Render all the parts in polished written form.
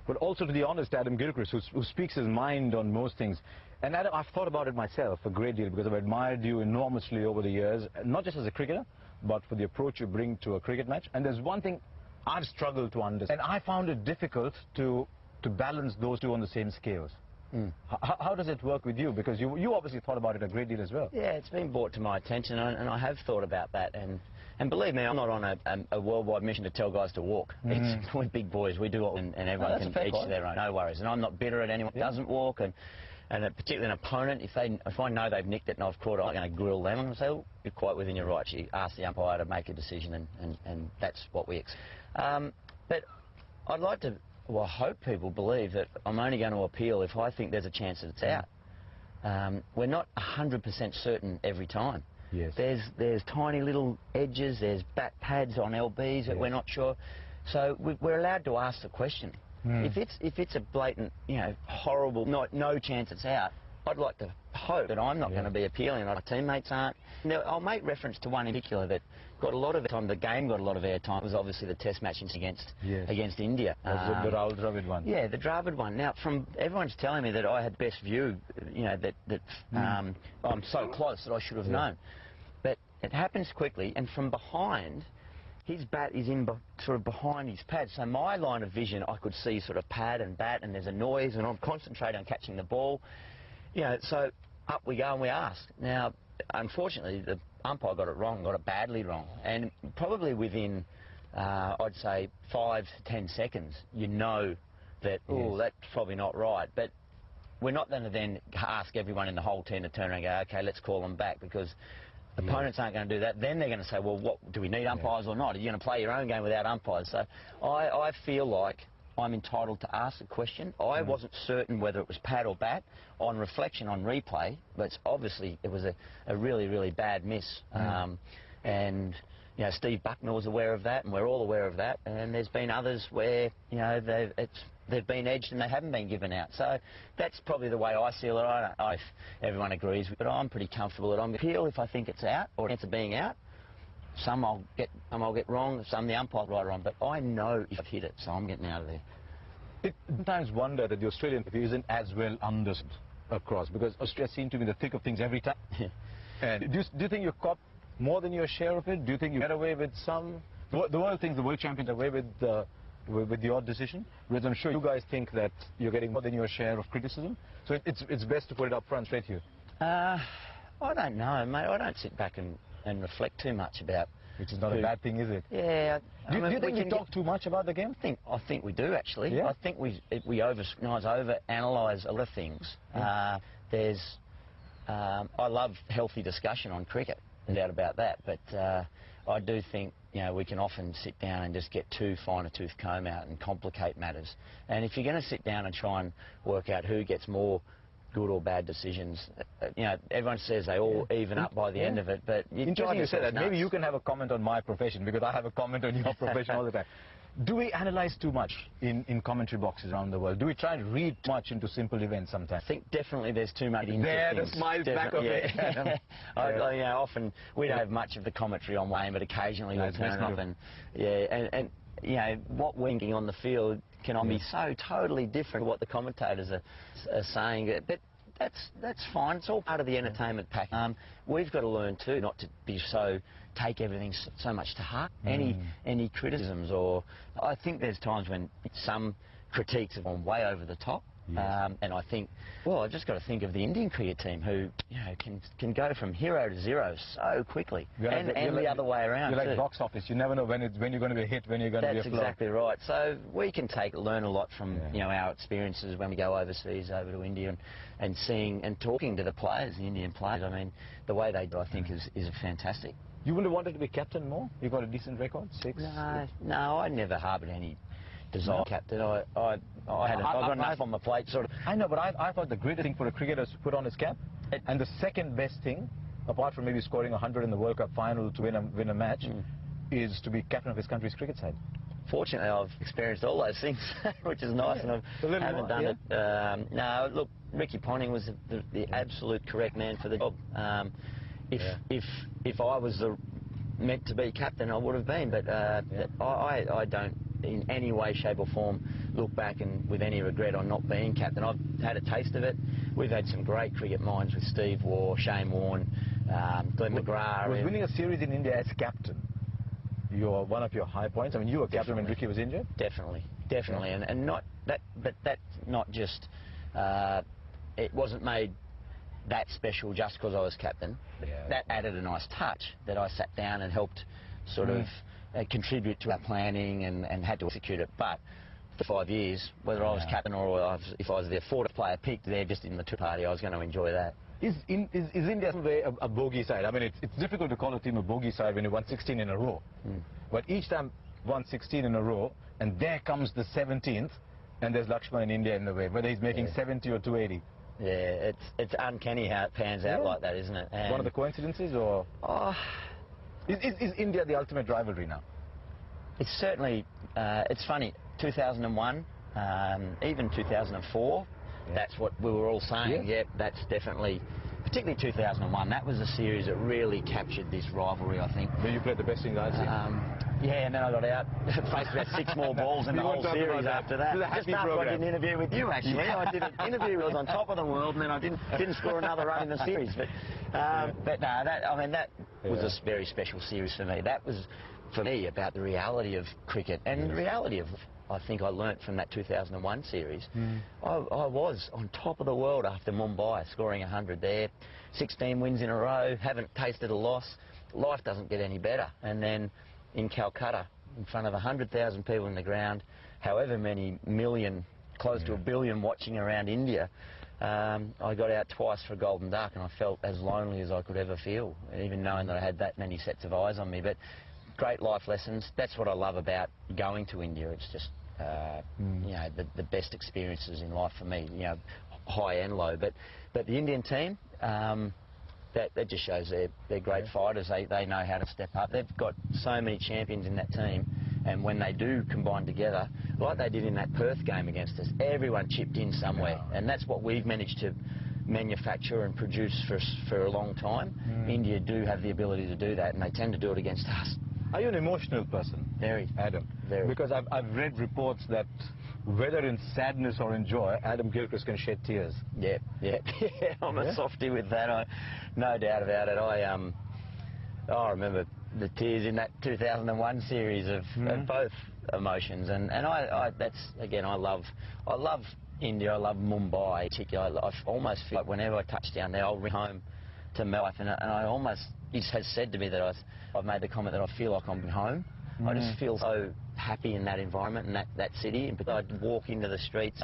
but also to the honest Adam Gilchrist, who speaks his mind on most things. And Adam, I've thought about it myself a great deal because I've admired you enormously over the years, not just as a cricketer, but for the approach you bring to a cricket match. And there's one thing I've struggled to understand, and I found it difficult to balance those two on the same scales. How does it work with you? Because you obviously thought about it a great deal as well. Yeah, it's been brought to my attention, and I have thought about that. And believe me, I'm not on a worldwide mission to tell guys to walk. We're big boys. We do it, and everyone can each their own. No worries. And I'm not bitter at anyone who doesn't walk. And particularly an opponent, if I know they've nicked it and I've caught it, I'm going to grill them and say, well, you're quite within your rights. You ask the umpire to make a decision, and that's what we expect. But I'd like to. Well, I hope people believe that I'm only going to appeal if I think there's a chance that it's out. We're not 100% certain every time. Yes. There's tiny little edges, there's bat pads on LBs that we're not sure. So we're allowed to ask the question. If it's a blatant, horrible, no chance it's out, I'd like to hope that I'm not going to be appealing, and my teammates aren't. Now, I'll make reference to one in particular that got a lot of time. The game got a lot of airtime. It was obviously the Test match against India. The Rahul Dravid one. Yeah, the Dravid one. Now, everyone's telling me that I had best view. I'm so close that I should have known. But it happens quickly, and from behind, his bat is sort of behind his pad. So my line of vision, I could see sort of pad and bat, and there's a noise, and I'm concentrating on catching the ball. So up we go and we ask. Now, unfortunately, the umpire got it wrong, got it badly wrong. And probably within, I'd say, 5 to 10 seconds, you know that, that's probably not right. But we're not going to then ask everyone in the whole team to turn around and go, OK, let's call them back, because opponents aren't going to do that. Then they're going to say, well, what do we need umpires or not? Are you going to play your own game without umpires? So I feel like I'm entitled to ask a question. I wasn't certain whether it was pad or bat. On reflection, on replay, but obviously it was a really, really bad miss. And Steve Bucknell's aware of that, and we're all aware of that. And there's been others where they've been edged and they haven't been given out. So that's probably the way I see it. I don't know if everyone agrees, but I'm pretty comfortable that I'm going to appeal if I think it's out or it's being out. Some I'll get wrong, some the umpire right or wrong, but I know if I've hit it, so I'm getting out of there. I sometimes wonder that the Australian view isn't as well understood across, because Australia seems to be in the thick of things every time. And do you think you cop more than your share of it? Do you think you get away with some? The world thinks the world champions are away with the odd decision, whereas I'm sure you guys think that you're getting more than your share of criticism. So it's best to put it up front straight here. I don't know, mate. I don't sit back and reflect too much about. Which is not a bad thing, is it? Yeah. Do you think we talk too much about the game? I think we do, actually. Yeah? I think we overanalyze a lot of things. I love healthy discussion on cricket, no doubt about that. But I do think we can often sit down and just get too fine a tooth comb out and complicate matters. And if you're going to sit down and try and work out who gets more good or bad decisions, everyone says they all even up by the end of it, but interesting you say that. Maybe you can have a comment on my profession, because I have a comment on your profession all the time. Do we analyze too much in commentary boxes around the world? Do we try and read too much into simple events sometimes? I think definitely there's too much into things. The smiles back of it. Often we don't have much of the commentary on Wayne, but occasionally we'll turn up and what we're thinking on the field can be so totally different to what the commentators are saying. But that's fine. It's all part of the entertainment pack. We've got to learn too not to be take everything so much to heart. Any criticisms, or I think there's times when some critiques have gone way over the top. And I think, well, I've just got to think of the Indian cricket team who, can go from hero to zero so quickly, and the other way around. You're like box office. You never know when you're going to be a hit, when you're going to be a flop. That's exactly right. So we can learn a lot from our experiences when we go overseas, over to India, and seeing and talking to the players, the Indian players. I mean, the way they do, I think, is fantastic. You wouldn't have wanted to be captain more? You got a decent record, 6. No, I never harboured any desire captain. I've got enough on my plate, sort of. I know, but I thought the greatest thing for a cricketer is to put on his cap, and the second best thing, apart from maybe scoring 100 in the World Cup final to win a match, is to be captain of his country's cricket side. Fortunately, I've experienced all those things, which is nice, and I haven't done it. No, look, Ricky Ponting was the absolute correct man for the job. If I was meant to be captain, I would have been, but I don't in any way, shape or form look back and with any regret on not being captain. I've had a taste of it. We've had some great cricket minds with Steve Waugh, Shane Warne, Glenn McGrath. Was winning a series in India as captain one of your high points? I mean, you were captain when Ricky was injured? Definitely. And not that, but that's not just, it wasn't made that special just because I was captain. That added a nice touch that I sat down and helped sort of contribute to our planning and had to execute it. But for 5 years, whether I was captain or if I was their fourth player picked there just in the two party, I was going to enjoy that. Is India a bogey side? I mean, it's difficult to call a team a bogey side when you won 16 in a row. But each time won 16 in a row, and there comes the 17th, and there's Lakshman in India in the way, whether he's making 70 or 280. Yeah, it's uncanny how it pans out like that, isn't it? And one of the coincidences, or is India the ultimate rivalry now? It's certainly, it's funny, 2001, even 2004, that's what we were all saying. Yep, that's definitely, particularly 2001, that was a series that really captured this rivalry, I think. Then you played the best thing I've seen. Yeah, and then I got out, faced about 6 more balls in the whole series after that. Just after I did an interview with you, actually. I did an interview, I was on top of the world, and then I didn't score another run in the series. But no, that was a very special series for me. That was, for me, about the reality of cricket and the reality of, I think I learnt from that 2001 series. I was on top of the world after Mumbai, scoring 100 there, 16 wins in a row, haven't tasted a loss. Life doesn't get any better. And then in Calcutta, in front of 100,000 people in the ground, however many million, close to a billion watching around India, I got out twice for a golden duck, and I felt as lonely as I could ever feel, even knowing that I had that many sets of eyes on me. But great life lessons. That's what I love about going to India. It's just, you know, the best experiences in life for me, you know, high and low. But the Indian team, that just shows they're great fighters. They know how to step up. They've got so many champions in that team, and when they do combine together, like they did in that Perth game against us, everyone chipped in somewhere, and that's what we've managed to manufacture and produce for a long time. India do have the ability to do that, and they tend to do it against us. Are you an emotional person? Very. Adam? Very. Because I've read reports that whether in sadness or in joy, Adam Gilchrist can shed tears. Yeah. I'm a softie with that. No doubt about it. I remember the tears in that 2001 series of both emotions, and that's, again, I love India. I love Mumbai particularly. I almost feel like whenever I touch down there, I'll ring home to my wife, and I almost, he has said to me that I've made the comment that I feel like I'm home. I just feel so happy in that environment and that city. And I'd walk into the streets,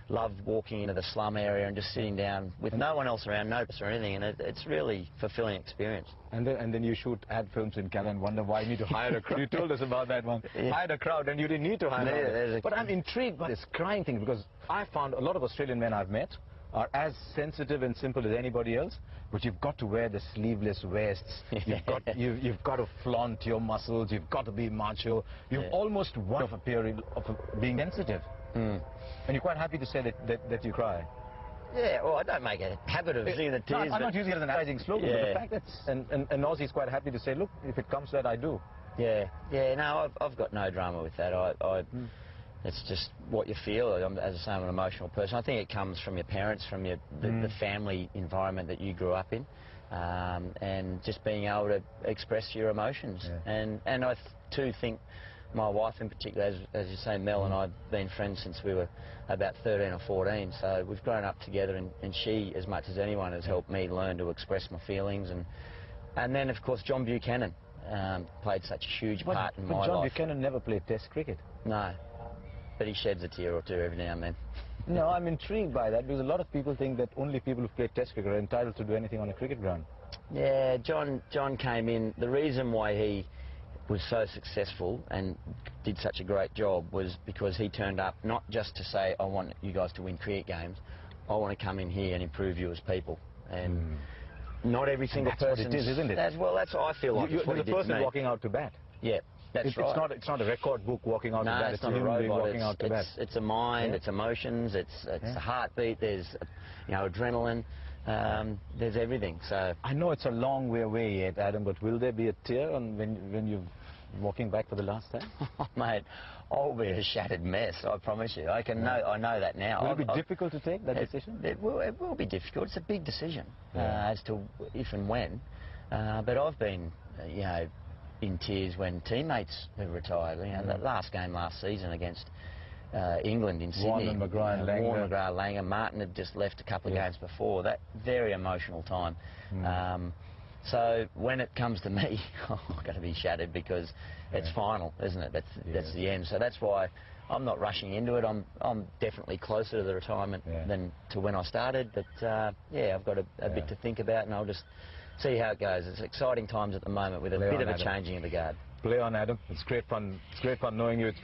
love walking into the slum area and just sitting down with no one else around, no bus or anything, and it's really fulfilling experience. And then you shoot ad films in Canada and wonder why you need to hire a crowd. You told us about that one. Hired a crowd and you didn't need to hire a crowd. But I'm intrigued by this crying thing, because I found a lot of Australian men I've met are as sensitive and simple as anybody else, but you've got to wear the sleeveless vests. You've got to flaunt your muscles. You've got to be macho. You've almost one of being sensitive. And you're quite happy to say that you cry. Yeah, well, I don't make a habit of seeing the tears. No, I'm not using it as an advertising slogan, but the fact that, and Aussie's quite happy to say, look, if it comes to that, I do. Yeah, no, I've got no drama with that. It's just what you feel. As I say, I'm an emotional person. I think it comes from your parents, from the family environment that you grew up in, and just being able to express your emotions. And I too think my wife in particular, as you say, Mel and I have been friends since we were about 13 or 14, so we've grown up together, and she, as much as anyone, has helped me learn to express my feelings. And then, of course, John Buchanan played such a huge part in my life. But John Buchanan never played Test cricket. No. But he sheds a tear or two every now and then. No, I'm intrigued by that, because a lot of people think that only people who play Test cricket are entitled to do anything on a cricket ground. Yeah, John came in. The reason why he was so successful and did such a great job was because he turned up not just to say, I want you guys to win cricket games, I want to come in here and improve you as people. And not every single person. That's what it is, isn't it? Well, that's what I feel like. You're the person walking out to bat. Yeah. That's right. It's not a record book walking out to bat. It's not a robot. Walking out to bat. It's a mind. It's emotions. It's a heartbeat. There's adrenaline. There's everything. So I know it's a long way away yet, Adam. But will there be a tear when you've walking back for the last time? Oh, mate, I'll be a shattered mess, I promise you. I know that now. Will it be difficult to take that decision? It will be difficult. It's a big decision as to if and when. But I've been, you know, in tears when teammates have retired. You know, that last game last season against England in Sydney. Warren, McGrath, Langer. Warren, McGrath, Langer. Martin had just left a couple of games before. That very emotional time. So when it comes to me, I'm going to be shattered because it's final, isn't it? That's the end. So that's why I'm not rushing into it. I'm definitely closer to the retirement than to when I started. But yeah, I've got a bit to think about, and I'll just see how it goes. It's exciting times at the moment with a bit of a changing of the guard. Play on, Adam. It's great fun. It's great fun knowing you. It's